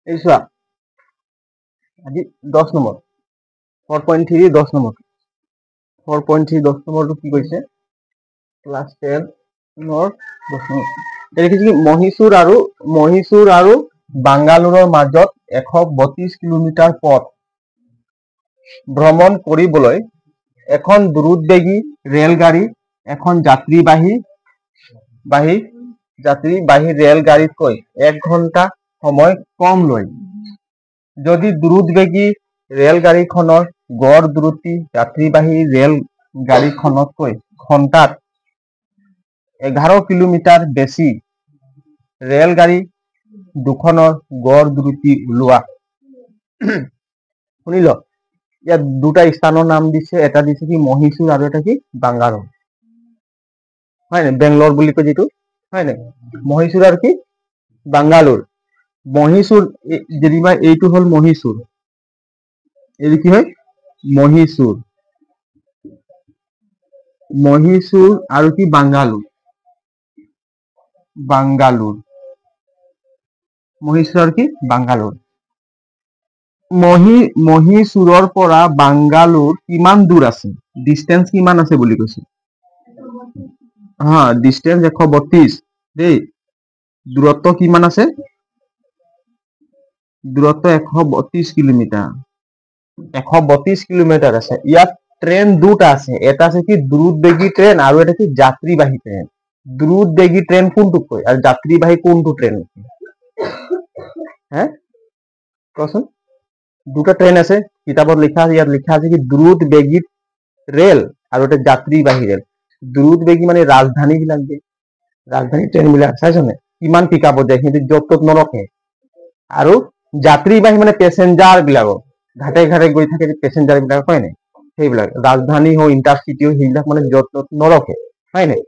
এই চোৱা আজি 10 নম্বৰ 4.3 10 নম্বৰ 4.3 10 নম্বৰটো কি কৈছে ক্লাছ 10 নৰ 10 নম্বৰ দেখিছে কি মহীশূৰ আৰু বাংগালোৰৰ মাজত 132 কিলোমিটাৰ পথ ভ্ৰমণ কৰিবলৈ এখন দ্ৰুতবেগী ৰেলগাড়ী এখন যাত্ৰীবাহী ৰেলগাড়ীতকৈ 1 ঘণ্টা সময় কম লয় যদি দ্ৰুতবেগী ৰেলগাড়ীখনৰ গড় দ্ৰুতি যাত্ৰীবাহী ৰেলগাড়ীখনতকৈ ঘণ্টাত 11 কিলোমিটাৰ বেছি ৰেলগাড়ী দুখনৰ গড় দ্ৰুতি ওলোৱা শুনিল ইয়াত দুটা স্থানৰ নাম দিছে এটা দিছে কি মহীশূৰ আৰু এটা কি বাংগালোৰ হয় না বেংগলোৰ বুলি কয় যেটো হয় না মহীশূৰ আৰু কি বাংগালোৰ মহীশূৰ যেনিবা এইটো হল মহীশূৰ এই কি হয় মহীশূৰ আৰু কি বাংগালোৰ মহীশূৰ আৰু কি বাংগালোৰ মহীশূৰৰ পৰা বাংগালোৰ কিমান দূৰ আছে ডিসটেন্স কিমান আছে বুলি কৈছে ডিসটেন্স 132 দেই দূৰত্ব কিমান আছে দূৰত্ব 132 কিলোমিটাৰ আছে ইয়াত ট্ৰেন দুটা আছে এটা আছে কি দ্ৰুতবেগী ট্ৰেন আৰু এটা কি যাত্ৰীবাহী ট্ৰেন দ্ৰুতবেগী ট্ৰেন কোনটো কয় আৰু যাত্ৰীবাহী কোনটো ট্ৰেন হ্যাঁ কোৱাচোন দুটা ট্ৰেন আছে কিতাপত ইয়াত লিখা আছে কি দ্ৰুতবেগী ৰেল আৰু এটা যাত্রীবাহী রেল দ্রুতবেগী মানে রাজধানী বিলাক যে রাজধানী ট্রেন বিলাক চাইছনে কিমান পিকআপত যায় কিন্তু য'ত ত'ত নৰখে আৰু যাত্ৰীবাহী মানে পেসেঞ্জাৰ বিলাক ঘাটে ঘাটে গৈ থাকে পেসেঞ্জাৰ বিলাক হয় নাই সেইবিলাক ৰাজধানী হয় ইন্টাৰচিটি হয় সেইবিলাক মানে য'ত ত'ত নৰখে হয় নাই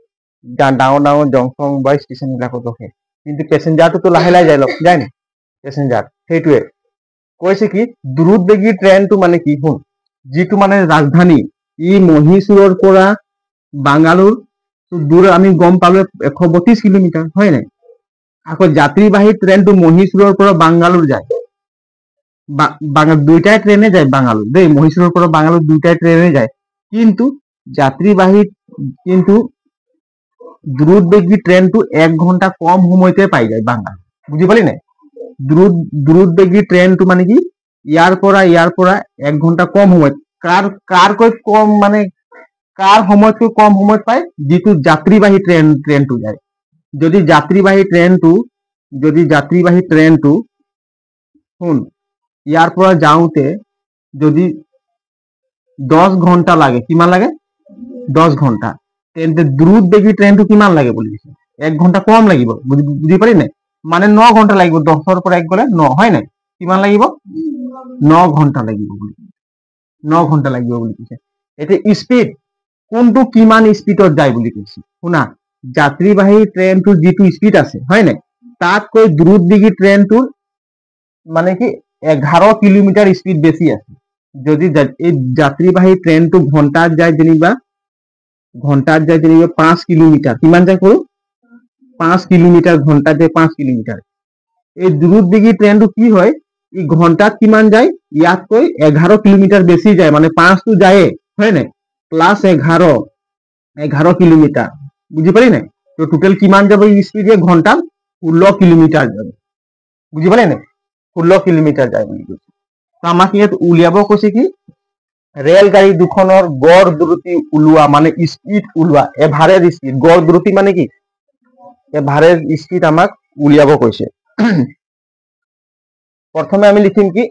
ডাঙৰ ডাঙৰ জংচন বা ষ্টেচন বিলাকত ৰখে কিন্তু পেসেঞ্জাৰটো লাহে লাহে যায় নাই পেসেঞ্জাৰ সেইটোৱে কৈছে কি দ্ৰুতবেগী ট্ৰেইনটো মানে কি শুন যিটো মানে ৰাজধানী ই মহীশূৰৰ পৰা বাংগালোৰ দূৰ আমি গম পালো 132 কিলোমিটাৰ হয় নাই আকৌ যাত্ৰীবাহী ট্ৰেইনটো মহীশূৰৰ পৰা বাংগালোৰ যায় দুইটাই ট্রেনে যায় বাংগালোর দেই মহীশূরের পর বাংগালোর দুইটাই ট্রেনে যায় কিন্তু যাত্রীবাহী কিন্তু দ্রুতবেগী ট্রেনটো 1 ঘন্টা কম সময়তে পাই যায় বাংগালোর বুঝি পালি না দ্রুতবেগী ট্রেনটো মানে কি ইয়াৰ পৰা 1 ঘন্টা কম সময় কৈ কম মানে কাৰ সময়তকৈ কম সময়ত পায় যেটো যাত্ৰীবাহী ট্ৰেনটো যায় যদি যাত্ৰীবাহী ট্ৰেনটো শুন ইয়াৰ পৰা যাওঁতে যদি 10 ঘন্টা লাগে কিমান লাগে 10 ঘন্টা তেন্তে দ্রুতবেগী ট্রেনটো কিমান লাগে বুলি কৈছে 1 ঘন্টা কম লাগিব বুজি পালি নাই মানে 9 ঘন্টা লাগিব 10 ৰ পৰা 1 গলে 9 হয় নাই কিমান লাগিব 9 ঘন্টা লাগিব বুলি 9 ঘন্টা লাগিব বুলি কৈছে এতে স্পিড কোনটো কিমান স্পিডত যায় বুলি কৈছে শুনা যাত্ৰীবাহী ট্ৰেনটো যেটো স্পিড আছে হয় নাই তাতকৈ দ্ৰুতবেগী ট্ৰেনটোৰ মানে কি 11 কিলোমিটাৰ স্পিড বেশি আছে যদি এই যাত্ৰীবাহী ট্ৰেনটো ঘন্টাত যায় যেনিবা 5 কিলোমিটাৰ কিমান যায় কৰো 5 কিলোমিটার ঘন্টাত যায় 5 কিলোমিটার এই দ্রুতবেগী ট্রেনটো কি হয় ই ঘন্টাত কিমান যায় ইয়াতকৈ 11 কিলোমিটার বেশি যায় মানে 5 তো যায় হয় নাই প্লাস 11 কিলোমিটার বুঝি পালি নাই তো টোটাল কিমান যাব স্পিড ঘন্টাত 16 কিলোমিটার যাবে বুঝি পালি নাই 16 কিলোমিটার যায় বুলি কৈছে তো আমাক ইয়াত উলিয়াব কৈছে কি ৰেলগাড়ী দুখনৰ গড় দ্ৰুতি ওলোৱা মানে স্পিড ওলোৱা এভাৰেজ স্পিড গড় দ্ৰুতি মানে কি এভাৰেজ স্পিড আমাক উলিয়াব কৈছে প্ৰথমে আমি লিখিম কি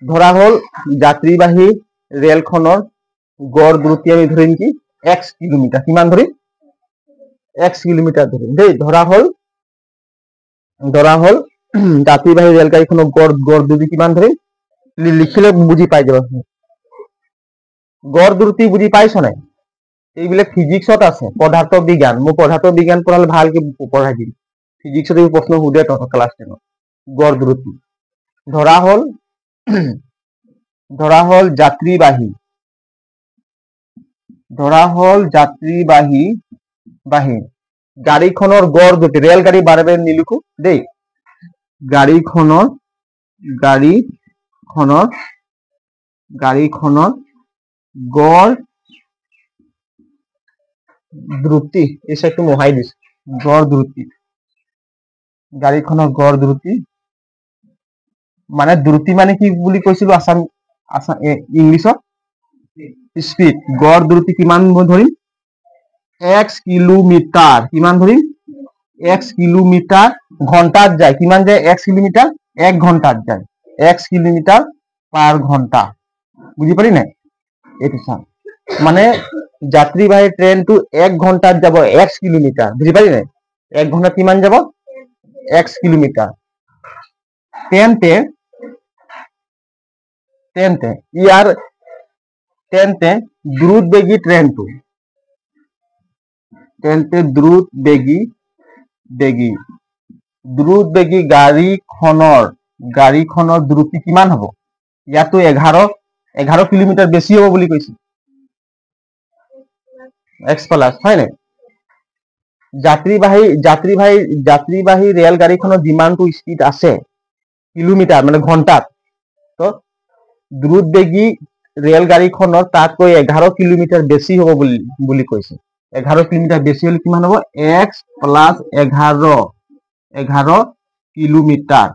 ধৰা হল যাত্ৰীবাহী ৰেলখনৰ গড় দ্ৰুতি আমি ধৰিম কি x কিলোমিটাৰ কিমান ধৰিম x কিলোমিটাৰ ধৰিম দেই ধৰা হল যাত্ৰীবাহী ৰেলগাড়ীখনৰ গড় দ্ৰুতি কিমান ধৰিম লিখিলে বুজি পাই যাব গড় দ্ৰুতি বুজি পাইছ নাই এইবিলাক ফিজিক্সত আছে পদাৰ্থ বিজ্ঞান মই পদাৰ্থ বিজ্ঞান পঢ়ালে ভালকে পঢ়াই দিম ফিজিক্সত এই প্ৰশ্ন সুধে তো ক্লাছ 10 গড় দ্ৰুতি ধৰা হল যাত্ৰীবাহী গাড়ীখনৰ গড় দ্ৰুতি ৰেল গাড়ী বাৰে বাৰে নিলিখো দেই গাড়ীখনৰ গড় দ্ৰুতি এই সাইডটো মোহাই দিছো গড় দ্ৰুতি গাড়ীখনৰ গড় দ্ৰুতি মানে দ্ৰুতি মানে কি বুলি কৈছিলো আসাম ইংলিছত স্পীড গড় দ্ৰুতি কিমান ধৰিম x কিলোমিটাৰ কিমান ধৰিম x কিলোমিটাৰ ঘন্টাত যায় কিমান যায় x কিলোমিটাৰ 1 ঘন্টাত যায় x কিলোমিটাৰ পাৰ ঘন্টা বুজি পালি নাই এইটো চাম মানে যাত্ৰীবাহী ট্ৰেইনটো 1 ঘন্টাত যাব x কিলোমিটাৰ বুজি পালি নাই 1 ঘন্টাত কিমান যাব x কিলোমিটাৰ তেন্তে ইয়াৰ দ্ৰুতবেগী ট্ৰেইনটো দ্ৰুতবেগী গাড়ীখনৰ দ্ৰুতি কিমান হ'ব ইয়াতো 11 কিলোমিটাৰ বেছি হ'ব বুলি কৈছে x প্লাস হয় নাই যাত্ৰীবাহী ৰেল গাড়ীখনৰ যিমানটো স্পীড আছে কিলোমিটাৰ মানে ঘন্টাত তো দ্ৰুতবেগী ৰেল গাড়ীখনৰ তাতকৈ 11 কিলোমিটাৰ বেছি হ'ব বুলি কৈছে 11 কিলোমিটাৰ বেছি হলে কিমান হ'ব x plus 11 kilometre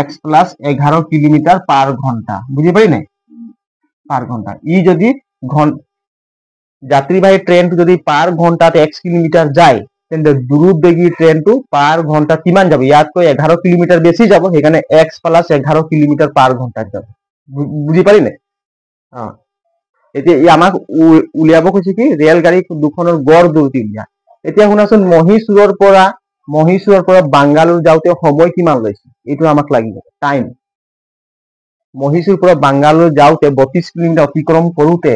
x plus 11 kilometre পাৰ ঘন্টা বুজি পালি নাই পাৰ ঘন্টা ই যদি যাত্ৰীবাহী ট্ৰেইনটো যদি পাৰ ঘন্টাত x কিলোমিটাৰ যায় তেন্তে দ্ৰুতবেগী ট্ৰেইনটো পাৰ ঘন্টা কিমান যাব ইয়াতকৈ 11 কিলোমিটাৰ বেছি যাব সেইকাৰণে x প্লাস 11 কিলোমিটাৰ পাৰ ঘন্টাত যাব বুজি পালি নাই এতিয়া ই আমাক উলিয়াব কৈছে কি ৰেল গাড়ী দুখনৰ গড় দ্ৰুতি উলিয়া এতিয়া শুনাচোন মহীশূৰৰ পৰা বাংগালোৰ যাওঁতে সময় কিমান লৈছে এইটো আমাক লাগিব টাইম মহীশূৰৰ পৰা বাংগালোৰ যাওঁতে 32 কিলোমিটাৰ অতিক্ৰম কৰোতে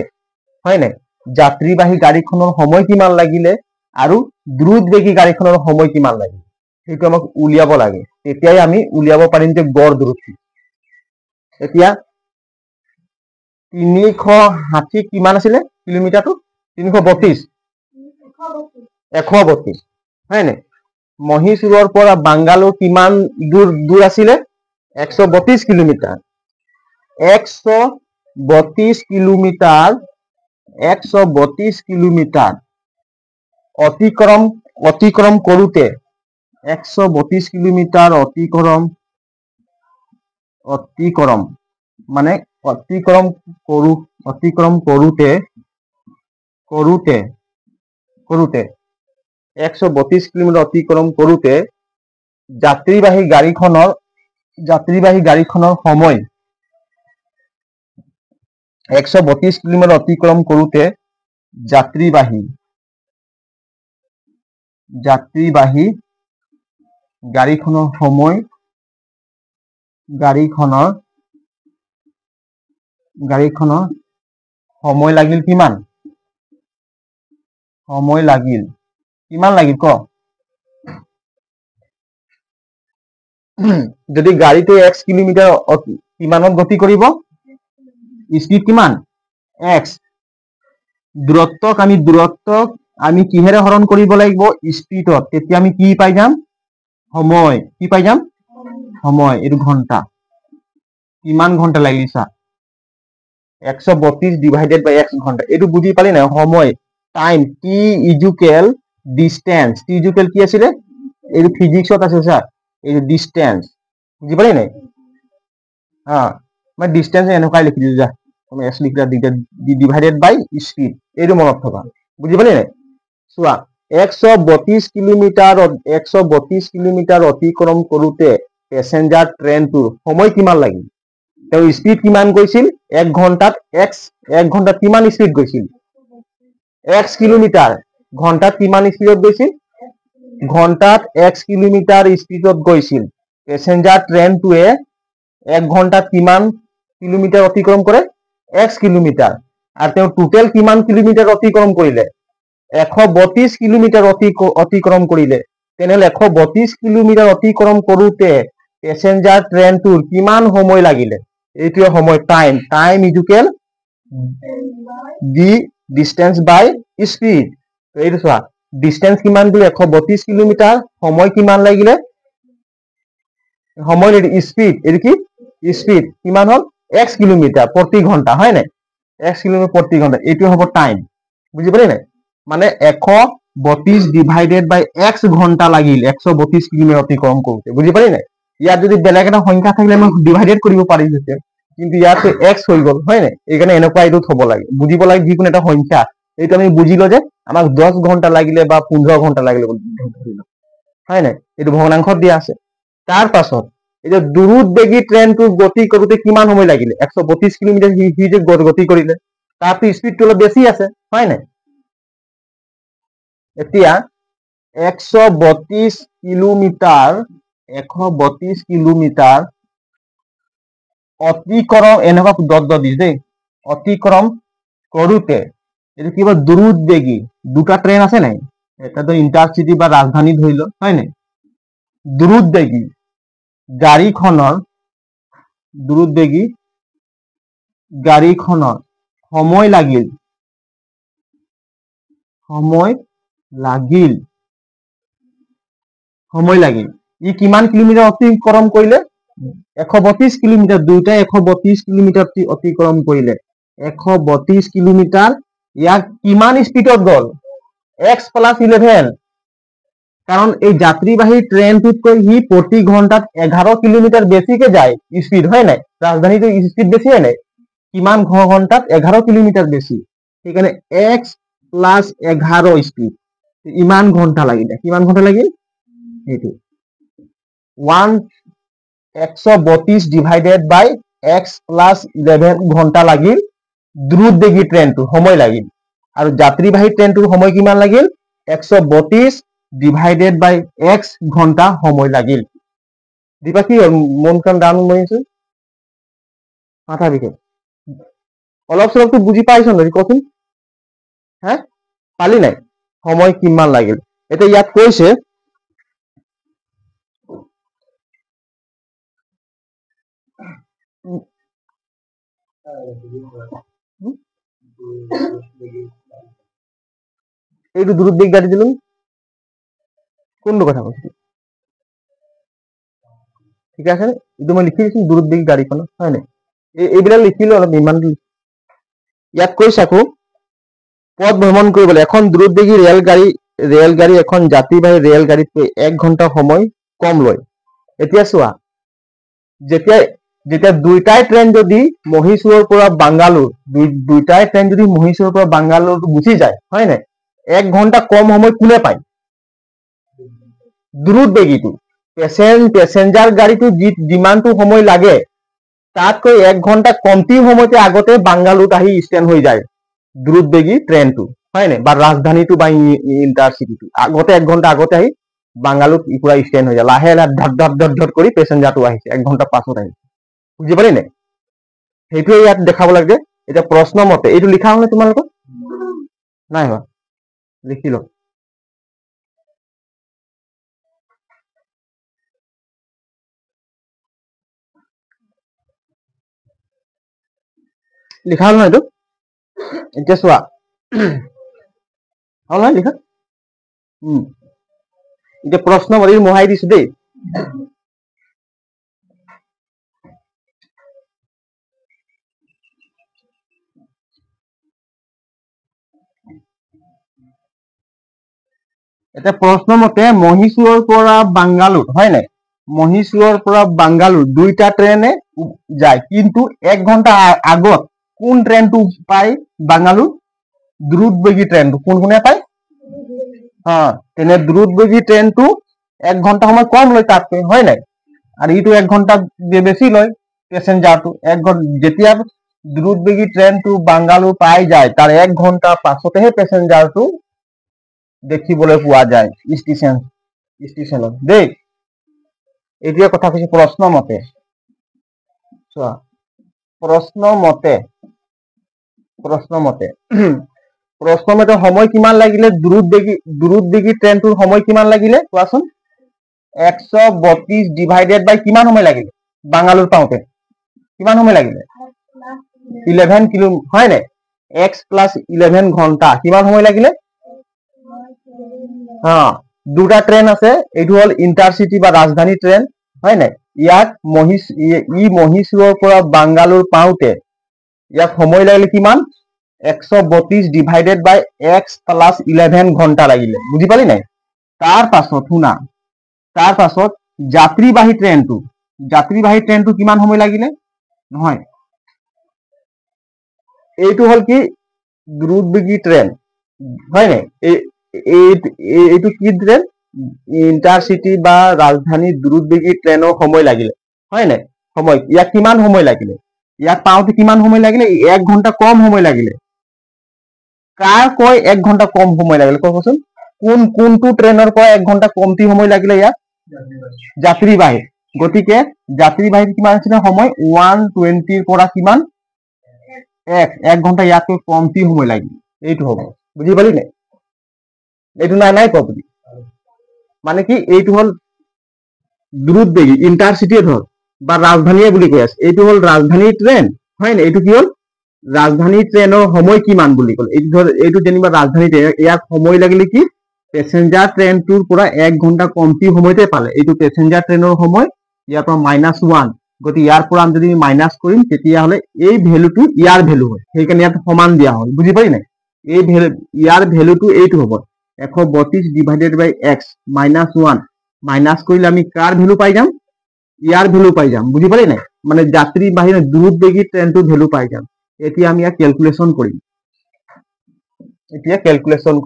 হয় নাই যাত্ৰীবাহী গাড়ীখনৰ সময় কিমান লাগিলে আৰু দ্ৰুতবেগী গাড়ীখনৰ সময় কিমান লাগিলে সেইটো আমাক উলিয়াব লাগে তেতিয়াই আমি উলিয়াব পাৰিম যে গড় দ্ৰুতি এতিয়া 360 কিমান আছিলে কিলোমিটাৰটো 332 132 হয় নাই মহীশূৰৰ পৰা বাংগালোৰ কিমান দূৰ আছিলে 132 কিলোমিটাৰ 132 কিলোমিটাৰ অতিক্ৰম কৰোতে 132 কিলোমিটাৰ অতিক্ৰম মানে অতিক্ৰম কৰোতে 132 কিলোমিটাৰ অতিক্ৰম কৰোতে যাত্ৰীবাহী গাড়ীখনৰ সময় 132 কিলোমিটাৰ অতিক্ৰম কৰোতে যাত্ৰীবাহী গাড়ীখনৰ সময় লাগিল কিমান লাগিল ক যদি গাড়ীটো x কিলোমিটাৰ কিমানত গতি কৰিব স্পীড কিমান x দূৰত্বক আমি কিহেৰে হৰণ কৰিব লাগিব স্পীডত তেতিয়া আমি কি পাই যাম সময় এইটো ঘন্টা কিমান ঘন্টা লাগিল চা 132 ডিভাইডেড বাই x ঘন্টা এইটো বুজি পালি না সময় time t equal distance t equal কি আছিল এই ফিজিক্সত আছে স্যার এই ডিসটেন্স বুজি পালি নাই মই ডিসটেন্স এনেকাই লিখি দিও যা তুমি s লিখলা ডিভাইডেড বাই স্পিড এইটো মনত থকা বুজি পালি নাই চোৱা 132 কিলোমিটাৰ অতিক্ৰম কৰোতে প্যাসেঞ্জাৰ ট্ৰেইনটোৰ সময় কিমান লাগিল তেওঁ স্পিড কিমান গৈছিল 1 ঘন্টাত কিমান স্পিড গৈছিল x কিলোমিটাৰ ঘন্টাত কিমান স্পিডত গৈছিল ঘন্টাত x কিলোমিটাৰ স্পিডত গৈছিল প্যাসেঞ্জাৰ ট্ৰেইনটোৱে 1 ঘন্টাত কিমান কিলোমিটাৰ অতিক্ৰম কৰে x কিলোমিটাৰ আৰু তেওঁ টোটাল কিমান কিলোমিটাৰ অতিক্ৰম কৰিলে 132 কিলোমিটাৰ অতিক্ৰম কৰিলে তেনেহলে 132 কিলোমিটাৰ অতিক্ৰম কৰোতে প্যাসেঞ্জাৰ ট্ৰেইনটোৰ কিমান সময় লাগিলে এইটো সময় টাইম ইকুয়াল দি ডিসটেন্স বাই স্পিড এইটো চোৱা ডিস্টেন্স কিমান দিলে 132 কিলোমিটার, সময় কিমান লাগিলে, সময় স্পিড, এর কি স্পিড কিমান হল x কিলোমিটার প্রতি ঘন্টা, হয় না x কিলোমিটার প্রতি ঘন্টা, এটি হব টাইম। বুঝি পারি না, মানে 132 ডিভাইডেড বাই x ঘন্টা লাগিল 132 কিলোমিটার অতিক্রম করতে। বুঝি পারি না, ইয়াত যদি বেলেগ এটা সংখ্যা থাকিলে আমি ডিভাইডেড কৰিব পাৰি যেতে, কিন্তু ইয়াতে x হৈ গল, হয় না, এইকাৰণে এনেকুৱা এইটো থব লাগে, বুঝিব লাগে যিকোনো এটা সংখ্যা এইটো আমি বুঝিলো যে আমাক 10 ঘন্টা লাগিলে বা 15 ঘন্টা লাগিলে, হয় না, এইটো ভগ্নাংশত দিয়া আছে। তাৰ পাছত এই যে দ্ৰুতবেগী ট্ৰেইনটো গতি কৰোতে কিমান সময় লাগিলে, 132 কিলোমিটাৰ সি যে গতি কৰিলে, তাৰতো স্পীডটো অলপ বেছি আছে, হয় নাই। এতিয়া 132 কিলোমিটাৰ 132 কিলোমিটাৰ অতিক্ৰম, এনেকুৱা দত দিছে দেই, অতিক্ৰম কৰোতে এইটো কিবা দ্ৰুতবেগী দুটা ট্ৰেন আছে নাই, এটা তো ইন্টাৰসিটি বা ৰাজধানী ধৰিল, হয় নাই, দ্ৰুতবেগী গাড়ীখনৰ সময় লাগিল ই কিমান কিলোমিটাৰ অতিক্ৰম কৰিলে, 132 কিলোমিটাৰ, দুইটাই 132 কিলোমিটাৰ অতিক্ৰম কৰিলে, 132 কিলোমিটার, ইয়াক কিমান স্পিডত গল, x + 11, কারণ এই যাত্রীবাহী ট্রেনটোতকৈ সি প্রতি ঘন্টাত 11 কিলোমিটার বেশিকে যায় স্পিড, হয় নাই, রাজধানীটো স্পিড বেশি, হয় নাই, কিমান ঘন্টাত 11 কিলোমিটার বেশি, সেইকাৰণে x + 11 স্পিড, ইমান ঘন্টা লাগিলে, কিমান ঘন্টা লাগিল এইটো 132 ডিভাইডেড বাই x + 11 ঘন্টা লাগিল দ্ৰুতবেগী ট্ৰেনটো সময় লাগিল, আৰু যাত্ৰীবাহী ট্ৰেনটোৰ সময় কিমান লাগিল 132 ডিভাইডেড বাই x ঘন্টা সময় লাগিল। দিবা কি মন কাণ ডাউন মাৰিছো, মাথা বিষে অলপ চলপটো বুজি পাইছ নেকি কচোন, হ্যাঁ পালি নাই, সময় কিমান লাগিল। এতিয়া ইয়াত কৈছে এইটো দ্ৰুতবেগী গাড়ী দিলো, কোনটো কথা কৈছো, ঠিক আছে, এইটো মই লিখি দিছো দ্ৰুতবেগী গাড়ীখন, হয় নাই, এইবিলাক লিখিলো অলপ ইমান। ইয়াত কৈছে আকৌ পথ ভ্ৰমণ কৰিবলৈ এখন দ্ৰুতবেগী ৰেলগাড়ী এখন যাত্ৰীবাহী ৰেলগাড়ীতকৈ 1 ঘন্টা সময় কম লয়। এতিয়া চোৱা, যেতিয়া দুইটাই ট্ৰেন যদি মহীশূৰৰ পৰা বাংগালোৰ, দুইটাই ট্ৰেন যদি মহীশূৰৰ পৰা বাংগালোৰ গুচি যায়, হয় নাই, 1 ঘন্টা কম সময় কোনে পায়, দ্ৰুতবেগীটো। পেসেঞ্জাৰ গাড়ীটো যিমানটো সময় লাগে তাতকৈ 1 ঘন্টা কমতি সময়তে আগতে বাংগালোৰত আহি স্ট্যান্ড হৈ যায় দ্ৰুতবেগী ট্ৰেনটো, হয় নাই, বা ৰাজধানীটো বা ইন্টাৰসিটিটো আগতে 1 ঘন্টা আগতে আহি বাংগালোৰত পুৰা স্ট্যান্ড হৈ যায়, লাহে লাহে ধট কৰি পেসেঞ্জাৰটো আহিছে 1 ঘন্টা পাছত আহিছে। বুজি পালি নাই, সেইটোৱে ইয়াত দেখাব লাগে। এতিয়া প্ৰশ্ন মতে এইটো লিখা হলে তোমালোকৰ নাই হোৱা, লিখি ল, লিখা হল ন এইটো। এতিয়া চোৱা হল নহয় লিখা, এতিয়া প্ৰশ্ন মতে মোহাই দিছো দেই। এতিয়া প্ৰশ্ন মতে মহীশূৰৰ পৰা বাংগালোৰ, হয় নাই, মহীশূৰৰ পৰা বাংগালোৰ দুইটা ট্ৰেনে যায়, কিন্তু 1 ঘন্টা আগত কোন ট্ৰেনটো পায় বাংগালোৰ, দ্ৰুতবেগী ট্ৰেনটো কোনে পায়, তেনে দ্ৰুতবেগী ট্ৰেনটো 1 ঘন্টা সময় কম লয় তাতকৈ, হয় নাই, আৰ ইটো 1 ঘন্টা বেশি লয় প্যাসেঞ্জাৰটো। যেতিয়া দ্ৰুতবেগী ট্ৰেনটো বাংগালোৰ পাই যায় তাৰ 1 ঘন্টা পাছতেহে প্যাসেঞ্জাৰটো দেখিবলৈ পোৱা যায় স্টেশনত দেই। এতিয়া কথা কৈছে প্ৰশ্ন মতে, চোৱা প্ৰশ্ন মতে সময় কিমান লাগিলে দ্ৰুতবেগী ট্ৰেনটোৰ সময় কিমান লাগিলে কোৱাচোন, 132 ডিভাইডেড বাই কিমান সময় লাগিলে বাংগালোৰ পাওঁতে, কিমান সময় লাগিলে 11 কিলো, হয় নাই, x + 11 ঘন্টা কিমান সময় লাগিলে দুটা ট্ৰেইন আছে, এইটো হ'ল ইণ্টাৰচিটি বা ৰাজধানী ট্ৰেইন, হয় নাই? ইয়াক মহীশূৰৰ পৰা বাংগালোৰ পাওঁতে ইয়াক সময় লাগিলে কিমান? 132 ডিভাইডেড বাই x প্লাছ 11 ঘণ্টা লাগিলে। বুজি পালি নাই? তাৰ পাছত শুনা, তাৰ পাছত যাত্ৰীবাহী ট্ৰেইনটো কিমান সময় লাগিলে? নহয়, এইটো হ'ল কি দ্ৰুতবেগী ট্ৰেইন, হয় নাই? এইটো কি ট্ৰেইন? ইণ্টাৰচিটি বা ৰাজধানী দ্ৰুতবেগী ট্ৰেইনৰ সময় লাগিলে, হয় নাই? সময় ইয়াক কিমান সময় লাগিলে? ইয়াক পাওঁতে কিমান সময় লাগিলে? 1 ঘণ্টা কম সময় লাগিলে। কাৰ কয় 1 ঘণ্টা কম সময় লাগিলে? কচোন, কোনটো ট্ৰেইনৰ পৰা 1 ঘণ্টা কমটি সময় লাগিলে? ইয়াক যাত্ৰীবাহী। গতিকে যাত্ৰীবাহীত কিমান আছিলে সময়? 120 পৰা কিমান? 1 ঘণ্টা ইয়াতকৈ কমটি সময় লাগিলে। এইটো হ'ব, বুজি পালি নাই? এইটো নাই প্ৰপাৰ্টি মানে কি? এইটো হ'ল দ্ৰুতবেগী ইণ্টাৰচিটিয়ে ধৰ বা ৰাজধানীয়ে বুলি কৈ আছে। এইটো হ'ল ৰাজধানী ট্ৰেইন, হয় নাই? এইটো কি হ'ল ৰাজধানী ট্ৰেইনৰ সময় কিমান বুলি ক'লে? এইটো যেনিবা ৰাজধানী ট্ৰেইন, ইয়াক সময় লাগিলে কি? পেচেঞ্জাৰ ট্ৰেইনটোৰ পৰা 1 ঘণ্টা কমটি সময়তে পালে। এইটো পেচেঞ্জাৰ ট্ৰেইনৰ সময়, ইয়াৰ পৰা -1, গতিকে ইয়াৰ পৰা আমি যদি মাইনাছ কৰিম তেতিয়াহ'লে এই ভেলুটো ইয়াৰ ভেলু হয়, সেইকাৰণে ইয়াত সমান দিয়া হয়। বুজি পালি নাই? ইয়াৰ ভেলুটো এইটো হ'ব 132 ডিভাইডেড বাই x -1 মাইনাছ কৰিলে আমি কাৰ ভেলু পাই যাম? ইয়াৰ ভেলু পাই যাম। বুজি পালি নাই? মানে যাত্ৰীবাহী দ্ৰুতবেগী ট্ৰেইনটোৰ ভেলু পাই যাম। এতিয়া আমি ইয়াক কেলকুলেশ্যন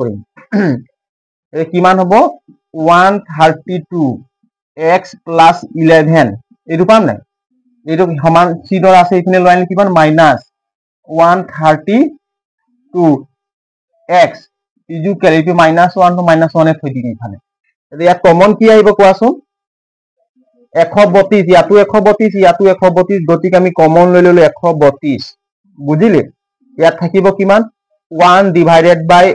কৰিম। কিমান হ'ব? 132 x প্লাছ 11, এইটো পাম নাই? এইটো সমান চিডৰ আছে, এইখিনি লৈ আনিলে কিমান? -132 x ইজুকেল এইটো -1 টো -1 থৈ দিম ইফালে। ইয়াত কমন কি আহিব কোৱাচোন? 132, ইয়াতো 132, ইয়াতো 132, গতিকে আমি কমন লৈ ললো 132। বুজিলি? ইয়াত থাকিব কিমান? 1 ডিভাইডেড বাই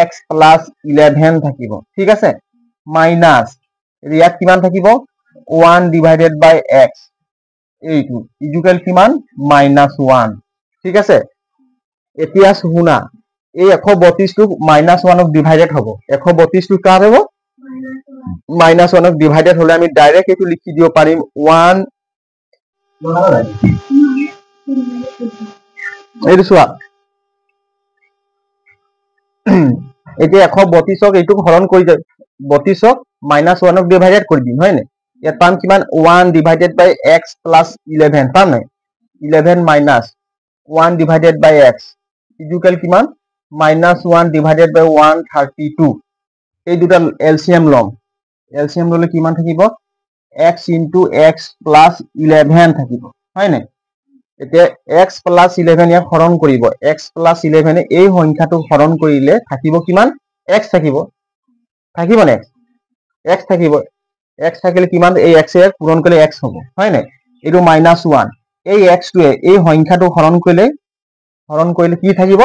x প্লাছ 11 থাকিব, ঠিক আছে? মাইনাছ ইয়াত কিমান থাকিব? 1 ডিভাইডেড বাই x, এইটো ইজুকেল কিমান? -1, ঠিক আছে? এতিয়া শুনা, এই 132টো -1ক ডিভাইডেড হ'ব। 132টো কাৰ হ'ব? -1ক ডিভাইডেড হলে আমি ডাইৰেক্ট এইটো লিখি দিব পাৰিম 1। এইটো চোৱা, এতিয়া 132ক এইটোক হৰণ কৰি যায়, 32ক -1ক ডিভাইডেড কৰি দিম, হয় নাই? ইয়াত পাম কিমান? 1 ডিভাইডেড বাই x প্লাছ 11 পাম নাই? 11 মাইনাছ 1 ডিভাইডেড বাই x ইজুকেল কিমান? -1 ডিভাইডেড বাই 132। এই দুটা এলচিএম ল'ম, এলচিএম ল'লে কিমান থাকিব? x ইনটু x প্লাছ 11 থাকিব, হয় নাই? এতিয়া x প্লাছ 11 ইয়াক হৰণ কৰিব, x প্লাছ 11 এই সংখ্যাটোক হৰণ কৰিলে থাকিব কিমান? x থাকিব নে? x থাকিব, x থাকিলে কিমান? এই x এ পূৰণ কৰিলে x হ'ব, হয় নাই? এইটো -1, এই x টোৱে এই সংখ্যাটোক হৰণ কৰিলে কি থাকিব?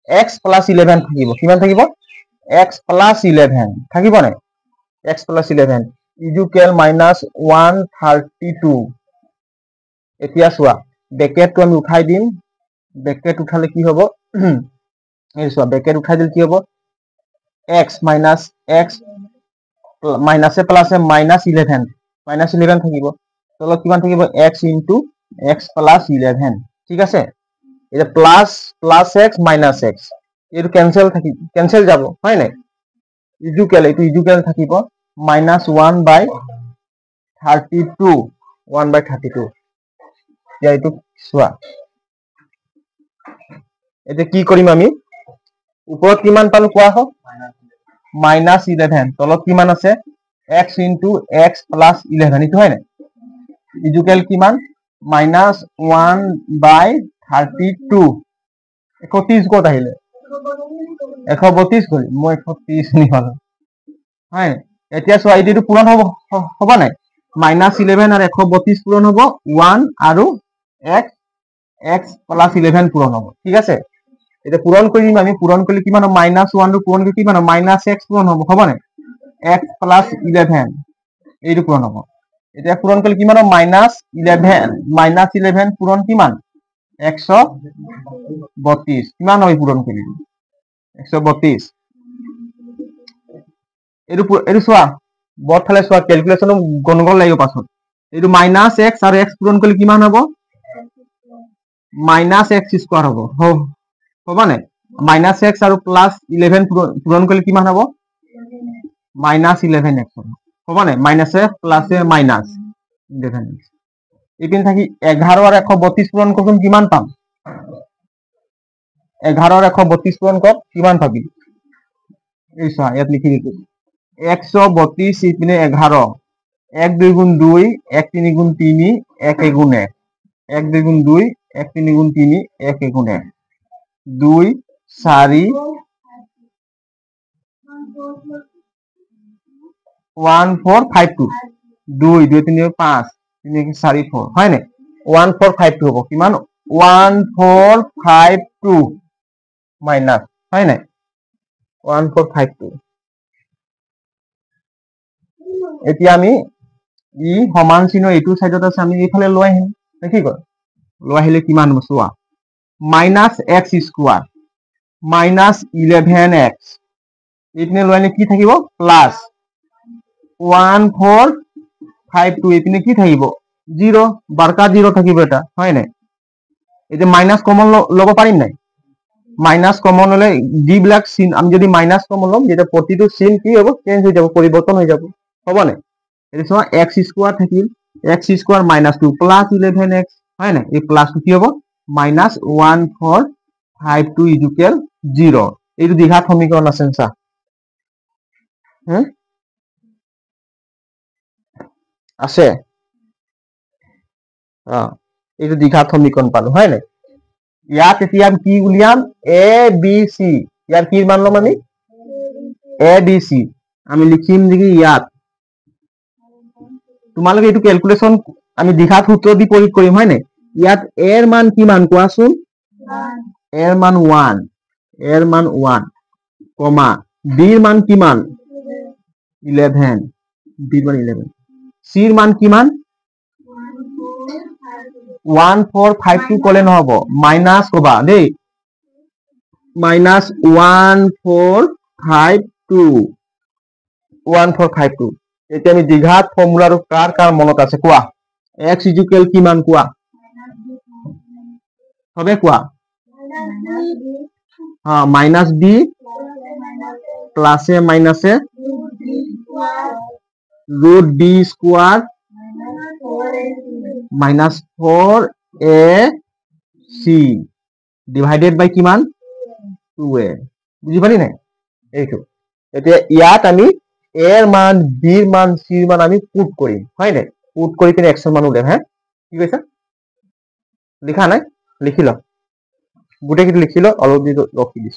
x প্লাছ 11 থাকিব। কিমান থাকিব? x প্লাছ 11 থাকিব নাই? x plus 11 equal -132। এতিয়া চোৱা, ব্ৰেকেটটো আমি উঠাই দিম। ব্ৰেকেট উঠালে কি হ'ব? এই চোৱা, ব্ৰেকেট উঠাই দিলে কি হ'ব? x মাইনাছ x মাইনাছে প্লাছে -11 থাকিব। তলত কিমান থাকিব? x ইনটু x প্লাছ 11, ঠিক আছে? এটা প্লাছ x মাইনাছ x, এইটো কেনচেল যাব, হয় নাই? ইজুকেল থাকিব -1/32। এতিয়া এইটো চোৱা, এতিয়া কি কৰিম আমি? ওপৰত কিমান পালো কোৱা হওক? -11, তলত কিমান আছে? x ইনটু x প্লাছ 11, এইটো হয় নাই? ইজুকেল কিমান? -1/32। 130 ক'ত আহিলে? 132 কৰি মই 130 নিপালো, হয়। এতিয়া চোৱা, এইটো পূৰণ হ'ব নাই? -11 আৰু 132 পূৰণ হ'ব, 1 আৰু x প্লাছ 11 পূৰণ হ'ব, ঠিক আছে? এতিয়া পূৰণ কৰিম আমি, পূৰণ কৰিলে কিমান হ'ব? -1 টো পূৰণ কৰি কিমান হ'ব? -x পূৰণ হ'ব নাই? x প্লাছ 11 এইটো পূৰণ হ'ব। এতিয়া পূৰণ কৰিলে কিমান হ'ব? -11 পূৰণ কিমান? 132। কিমান হয় পূৰণ কৰিলে? 132। এইটো চোৱা বৰ্ড ফালে চোৱা ক্যালকুলেশন গণগণ লাগিব পাছত এইটো -x আৰু x পূৰণ কৰিলে কিমান হ'ব -x² হ'ব হবনে -x আৰু +11 পূৰণ কৰিলে কিমান হ'ব -11x হবনে মাইনাসে প্লাসে মাইনাস 11x এইপিন থাকি 11 আর 132 পূরণ করুন কিমান পাম 11 আর 132 পূরণ কর কিমান পাবি এই সা ইয়াত লিখি দিছো 132 ইপিনে 11 1 2 গুণ 2 1 3 গুণ 3 1 1 গুণ 1 1 2 গুণ 2 1 3 গুণ 3 1 1 গুণ 1 2 4 1452 2 2 3 5 3 4 4 হয় না 1452 হ'ব কিমান 1452 মাইনাস হয় না 1452 এতিয়া আমি ই সমান চিহ্ন এইটো সাইডত আছে আমি এইফালে লৈ আহিম কি কয় লৈ আহিলে কিমান হ'ব চোৱা -x² -11x এইপিনে লৈ আহিলে কি থাকিব প্লাস 1452 এইপিনে কি থাকিব 0 বাৰকা 0 থাকিব এটা হয় না এই যে মাইনাস কমন লব পাৰিম নাই মাইনাস কমন হলে যিবিলাক চিন আমি যদি মাইনাস কমন লম যেটা প্ৰতিটো চিন কি হ'ব চেঞ্জ হৈ যাব পৰিৱৰ্তন হৈ যাব হবনে এটা চোৱা x² থাকিল x² -2 +11x হয় না এই প্লাস কি হ'ব -1452 ইকুয়াল 0 এইটো দ্বিঘাত সমীকৰণ আছে চা আছে এইটো দ্বিঘাত সমীকৰণ পালো হয় না ইয়াত এতিয়া কি উলিয়াম a b c ইয়াৰ কি মান লম আমি a b c আমি লিখিম নেকি ইয়াত তোমালোকে এইটো ক্যালকুলেশন আমি দ্বিঘাত সূত্র দি প্ৰয়োগ কৰিম হয় না ইয়াত a এৰ মান কি মান কোৱাচোন a এর মান 1 কমা b এর মান কি মান 11 b এর মান 11 c এর মান কি মান 1452 কলে নহব মাইনাস কবা দেই -1452 এতিয়া আমি দ্বিঘাত ফৰ্মুলাটো কাৰ মনত আছে কোৱা x ইকুয়াল কিমান কোৱা হবে কোৱা -b প্লাসে মাইনাসে √b² -4ac ডিভাইডেড বাই কিমান 2a বুঝি পালি নাই এইটো এতিয়া ইয়াত আমি a এর মান b এর মান c এর মান আমি পুট কৰিম হয় নাই পুট কৰি কিনে x এর মান উলিয়াম হ্যাঁ কি কৈছা লিখা নাই লিখি ল গুটে কি লিখি ল অলপ দি ৰখি দিছ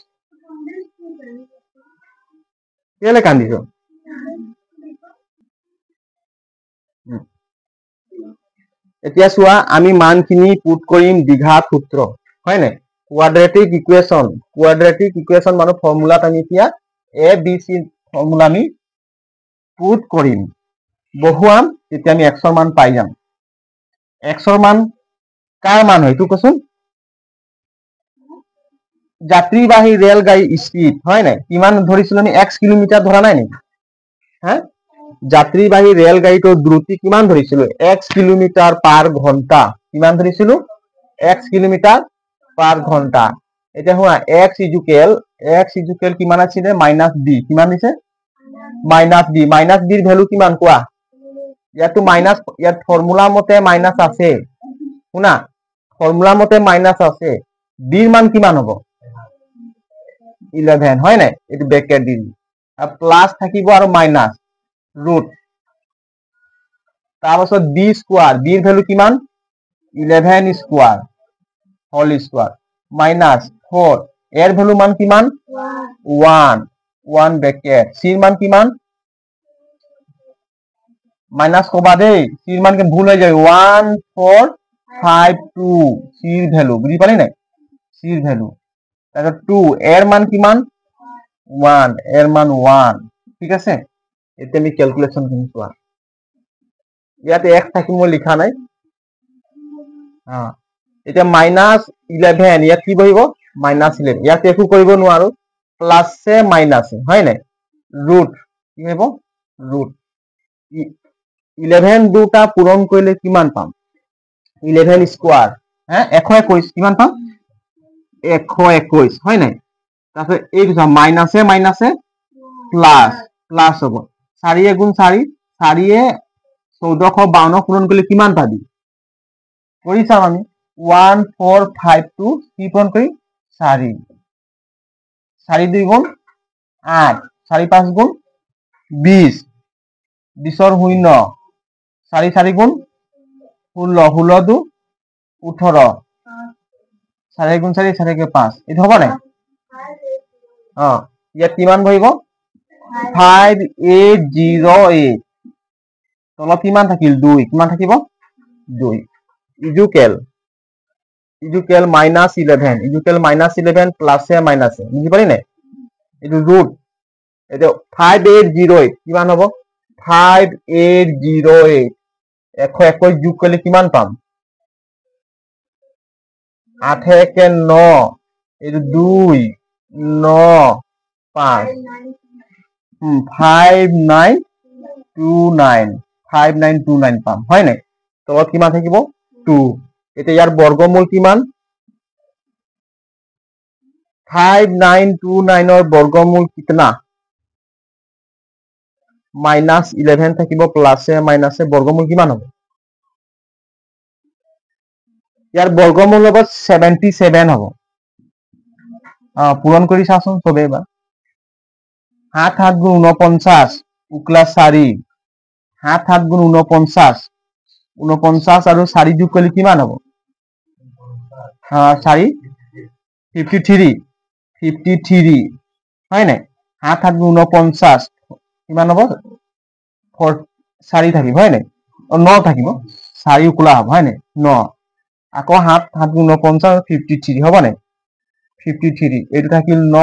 কেলে কান্দিছ এতিয়া চোৱা আমি মানখিনি পুট কৰিম দ্বিঘাত সূত্ৰ হয় নাই কোয়াড্ৰেটিক ইকুয়েশন মানে ফৰ্মুলাত আমি এতিয়া a b c ফৰ্মুলা আমি পুট কৰিম বহুৱাম তেতিয়া আমি x এৰ মান পাই যাম x এৰ মান কাৰ মান হয় তো কচোন যাত্ৰীবাহী ৰেল গাড়ী স্পিড হয় নাই কিমান ধৰিছিল আমি x কিলোমিটাৰ ধৰা নাই নেকি হ্যাঁ যাত্ৰীবাহী ৰেল গাড়ীটোৰ দ্ৰুতি কিমান ধৰিছিল x কিলোমিটাৰ পাৰ ঘন্টা কিমান ধৰিছিল x কিলোমিটাৰ পাৰ ঘন্টা এটা হোৱা x ইকুয়াল কিমান আছিল -b কিমান দিছে -b -b এৰ ভ্যালু কিমান কোৱা ইয়াতো মাইনাস ইয়াত ফর্মুলা মতে মাইনাস আছে শুনা ফর্মুলা মতে মাইনাস আছে b এর মান কিমান হ'ব 11 হয় নাই এটো ব্র্যাকেট দিন আর প্লাস থাকিব আর মাইনাস ৰুট তাৰপাছত b স্কয়ার b এর ভ্যালু কিমান 11 স্কয়ার হোল স্কয়ার মাইনাস 4 এর ভ্যালু মান কিমান 1 ব্র্যাকেট c এর মান কিমান মাইনাস কবা দেই c এর মান কে ভুল হয়ে যায় 1452 c এর ভ্যালু বুঝি পালি নাই c এর ভ্যালু তারপর 2 এর মান কিমান 1 এর মান 1 ঠিক আছে এটা আমি ক্যালকুলেশন কৰি চোৱা ইয়াতে x থাকি মই লিখা নাই এটা -11 ইয়াত কি বহিব -11 ইয়াতে একো কৰিব নোৱাৰো প্লাসে মাইনাসে হয় নাই ৰুট কি হব ৰুট 11 দুটা পূৰণ কৰিলে কিমান পাম 11 স্কোয়ার হ্যাঁ 121 কিমান পাম 121 হয় নাই তারপরে এই মাইনাসে মাইনাসে প্লাস প্লাস হব 4 গুণ 4 4 1452 পূরণ করলে কিমান পাবি কৰি চাম আমি 1452 কি পূরণ করি 4 4 2 গুণ 8 4 5 গুণ 20 20 শূন্য 4 4 গুণ 16 16 2 18 4 গুণ 4 4 কে 5 এটা হ'ব নাই ইয়াত কিমান বহিব 5808 তলত কিমান থাকিল 2 কিমান থাকিব 2 ইজুকেল মাইনাস 11 ইজুকেল মাইনাস 11 প্লাসে মাইনাসে বুঝি পারি নাই এটো ৰুট এটা 5808 কিমান হ'ব 5808 121 যোগ কৰিলে কিমান পাম 8 1 9 এটো 2 9 5 5929 পাম হয় নাই তলত কিমান থাকিব 2 এটা ইয়াৰ বৰ্গমূল কিমান 5929 ৰ বৰ্গমূল কিतना মাইনাস 11 থাকিব প্লাসে মাইনাসে বৰ্গমূল কিমান হ'ব ইয়াৰ বৰ্গমূল হ'ব 77 হ'ব পূৰণ কৰি চাচোন সবে বা 7 7 গুণ 49 উকলা 4 7 7 গুণ 49 49 আৰু 4 যোগ কৰিলে কিমান হ'ব 4 53 হয় নাই 7 7 গুণ 49 কিমান হ'ব 4 থাকিব হয় নাই 9 থাকিব 4 উকলা হ'ব হয় নাই 9 আকৌ 7 7 গুণ 49 53 হ'ব নাই 53 এইটো থাকিল 9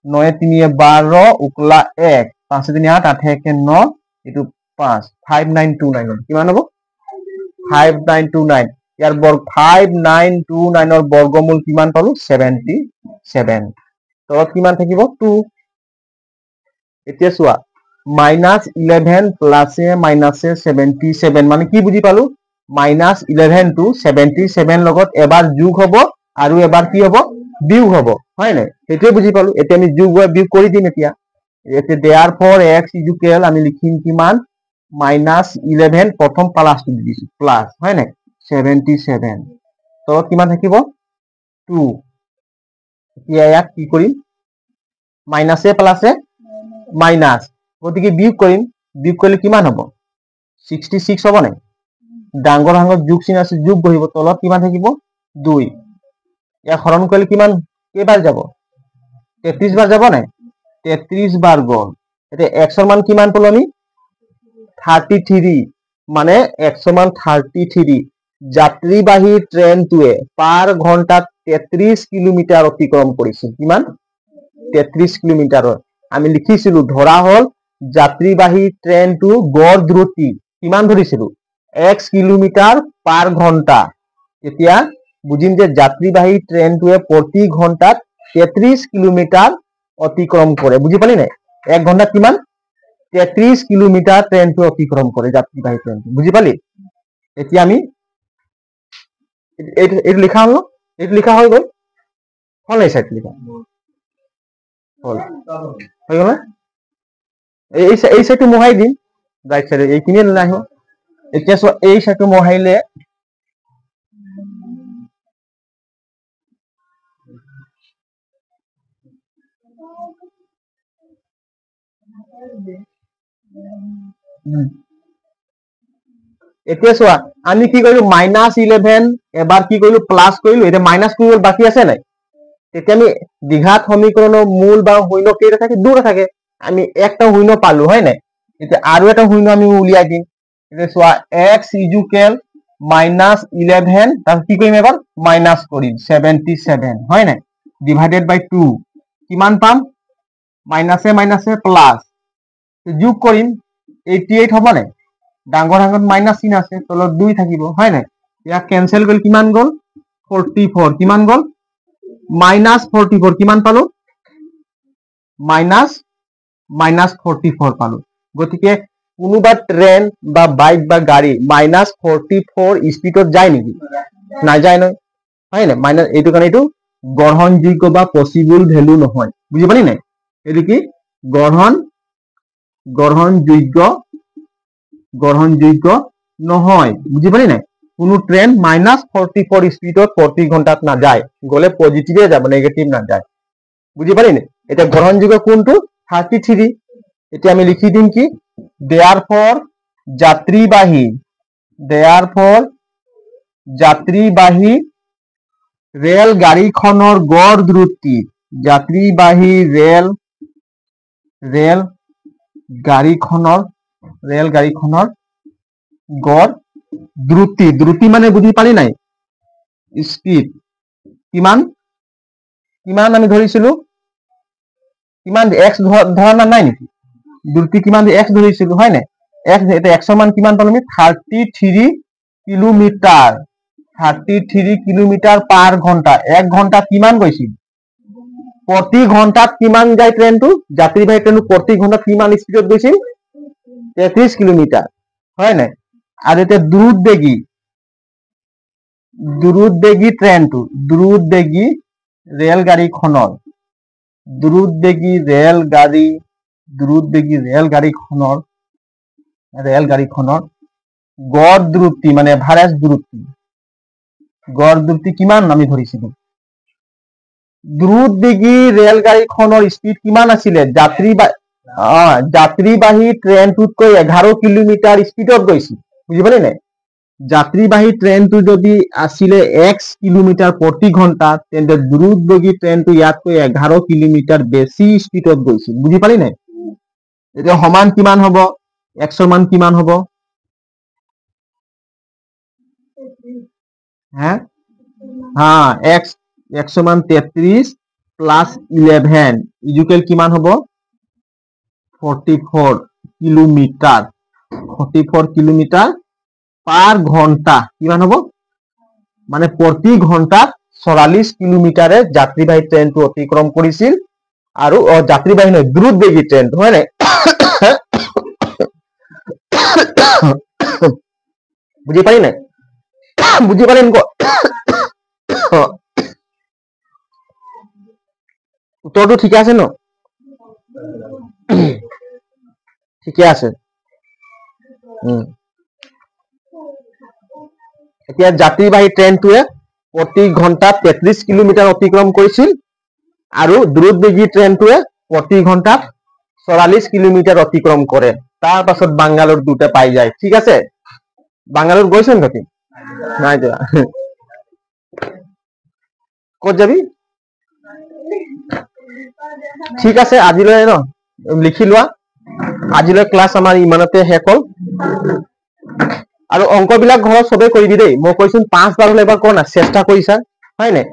9 3 12 উকলা 1 5 3 8 8 1 9 এইটো 5 5929 কিমান হ'ব 5929 ইয়াৰ 5929 ৰ বৰ্গমূল কিমান পালো 77 তলত কিমান থাকিব 2 এতিয়া চোৱা -11 প্লাসে মাইনাসে 77 মানে কি বুজি পালো -11 টু 77 লগত এবাৰ যোগ হ'ব আৰু এবাৰ কি হ'ব বিয়োগ হ'ব হয় নাই সেইটোৱে বুজি পালো এতিয়া আমি যোগ বা বিয়োগ কৰি দিম এতিয়া therefore x ইকুয়াল আমি লিখিম কিমান -11 প্ৰথম প্লাসটো দি দিছো প্লাস হয় নাই 77 তো কিমান থাকিব 2 এতিয়া ইয়াক কি কৰিম মাইনাসে প্লাসে মাইনাস গতিকে বিয়োগ কৰিলে কিমান হ'ব 66 হ'ব নাই ডাঙৰ হাঙত যোগ চিন আছে যোগ বহিব তলত কিমান থাকিব 2 ইয়াক হৰণ কৰিলে কিমান কেইবাৰ যাব 33 বাৰ যাব নাই 33 বাৰ গ'ল এতিয়া x ৰ মান কিমান পালো আমি 33 মানে x ৰ মান 33 যাত্ৰীবাহী ট্ৰেইনটোৱে পাৰ ঘণ্টাত 33 কিলোমিটাৰ অতিক্ৰম কৰিছিল কিমান 33 কিলোমিটাৰ আমি লিখিছিলো ধৰা হল যাত্ৰীবাহী ট্ৰেইনটো গড় দ্ৰুতি কিমান ধৰিছিলো x কিলোমিটাৰ পাৰ ঘণ্টা এতিয়া বুজিম যে যাত্ৰীবাহী ট্ৰেইনটোৱে প্ৰতি ঘণ্টাত 33 কিলোমিটাৰ অতিক্ৰম কৰে বুজি পালি নাই এক ঘণ্টাত কিমান 33 কিলোমিটাৰ ট্ৰেইনটো অতিক্ৰম কৰে যাত্ৰীবাহী ট্ৰেইনটো বুজি পালি এতিয়া আমি এইটো লিখা হল এইটো লিখা হৈ গ'ল হল নাই সাইড লিখা হল হৈ গ'ল এই সাইডটো মোহাই দিম রাইট সাইডে এইখিনি নাহিব এতিয়া চোৱা এই সাইডটো মোহাইলে এতিয়া চোৱা আমি কি কৰিলো -11 এবাৰ কি কৰিলো প্লাস কৰিলো এটা মাইনাস কৰিব বাকি আছে নাই তেতিয়া আমি দ্বিঘাত সমীকৰণৰ মূল বা শূন্য কেইটা থাকে দুটা থাকে আমি একটা শূন্য পালো হয় নাই এতিয়া আৰু এটা শূন্য আমি উলিয়াই দিম এতিয়া চোৱা x ইকুয়াল -11 তাৰ কি কৰিম এবাৰ মাইনাস কৰিম 77 হয় নাই ডিভাইডেড বাই 2 কিমান পাম মাইনাসে মাইনাসে প্লাস যোগ কৰিম 88 হ'ব নাই ডাঙৰ হাঙত মাইনাস চিন আছে তলত 2 থাকিব হয় নাই ইয়াক কেনসেল কৰিলে কিমান গ'ল 44 কিমান গ'ল -44 কিমান পালো -44 পালো গতিকে কোনোবা ট্ৰেইন বা বাইক বা গাড়ী -44 স্পীডত যায় নেকি নাযায় নহয় হয় না মাইনাস এইটো কাৰণে এইটো গ্ৰহণযোগ্য বা পসিবল ভ্যালু নহয় বুজি পালি নাই এইটো কি গ্ৰহণযোগ্য নহয় বুজি পালি নাই কোনো ট্রেন -44 স্পিডত প্রতি ঘন্টাত না যায় গলে পজিটিভে যাব নেগেটিভ না যায় বুঝি পারি না এটা গ্রহণযোগ্য কোনটো 33 এটা আমি লিখি দিম কি দেয়ারফর যাত্রীবাহী রেল গাড়ীখনৰ গড় দ্ৰুতি যাত্ৰীবাহী ৰেল গাড়ীখনৰ গড় দ্ৰুতি মানে বুঝি পালি নাই স্পিড কিমান আমি ধৰিছিলো কিমান x ধৰা নাই নেকি দ্ৰুতি কিমান x ধৰিছিলো হয় নাই x এটা 100 মান কিমান পালো আমি 33 কিলোমিটার পার ঘন্টা 1 ঘন্টা কিমান গৈছিল প্রতি ঘন্টাত কিমান যায় ট্রেনটো যাত্রীবাহী ট্রেনটো প্রতি ঘন্টাত কিমান স্পিডত গৈছিল 33 কিলোমিটার হয় নাই আর এটা দ্রুতবেগী ট্রেনটো দ্রুতবেগী ৰেলগাড়ীখনৰ গড় দ্ৰুতি মানে এভাৰেজ দ্ৰুতি কিমান আমি ধৰিছিলো দ্ৰুতবেগী ৰেলগাড়ীখনৰ স্পীড কিমান আছিল যাত্ৰীবাহী ট্ৰেইনটোতকৈ 11 কিলোমিটাৰ স্পীডত গৈছিল বুজি পালি নাই যাত্ৰীবাহী ট্ৰেইনটো যদি আছিলে x কিলোমিটাৰ প্ৰতি ঘন্টা তেন্তে দ্ৰুতবেগী ট্ৰেইনটো ইয়াতকৈ 11 কিলোমিটাৰ বেছি স্পীডত গৈছিল বুজি পালি নাই এতিয়া সমান কিমান হ'ব 100 মান কিমান হ'ব হ্যাঁ হ্যাঁ x মান 33 প্লাস 11 ইকুয়াল কিমান হ'ব 44 কিলোমিটার পার ঘন্টা কিমান হ'ব মানে প্রতি ঘন্টা 44 কিলোমিটারে যাত্রীবাহী ট্রেনটো অতিক্রম কৰিছিল আৰু যাত্ৰীবাহী নহয় দ্ৰুতবেগী ট্ৰেনটো হয় নাই বুজি পালি নাই বুজি পালি উত্তৰটো ঠিকে আছে ন ঠিকে আছে এতিয়া যাত্ৰীবাহী ট্ৰেইনটোৱে প্ৰতি ঘন্টাত 33 কিলোমিটাৰ অতিক্ৰম কৰিছিল আৰু দ্ৰুতবেগী ট্ৰেইনটোৱে প্ৰতি ঘন্টাত 44 কিলোমিটাৰ অতিক্ৰম কৰে তাৰ পাছত বাংগালোৰ দুটা পাই যায় ঠিক আছে বাংগালোৰ গৈছেন নেকি নাই যোৱা ক'ত যাবি ঠিক আছে আজিলৈ ন লিখি লোৱা আজিলৈ ক্লাছ আমাৰ ইমানতে শেষ হ'ল আৰু অংকবিলাক ঘৰত সবে কৰিবি দেই মই কৈছো 5 বাৰ এবাৰ কৰ না চেষ্টা কৰিছা হয় নাই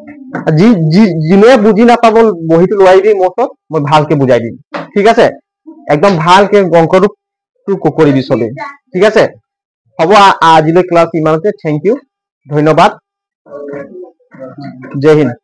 যিনে বুজি নাপাব বহিটো লৈ আহিবি মোৰ ওচৰত মই ভালকে বুজাই দিম ঠিক আছে একদম ভালকে অংকটো কৰিবি সবে ঠিক আছে হ'ব আজিলৈ ক্লাছ ইমানতে থ্যাংক ইউ ধন্যবাদ জয় হিন্দ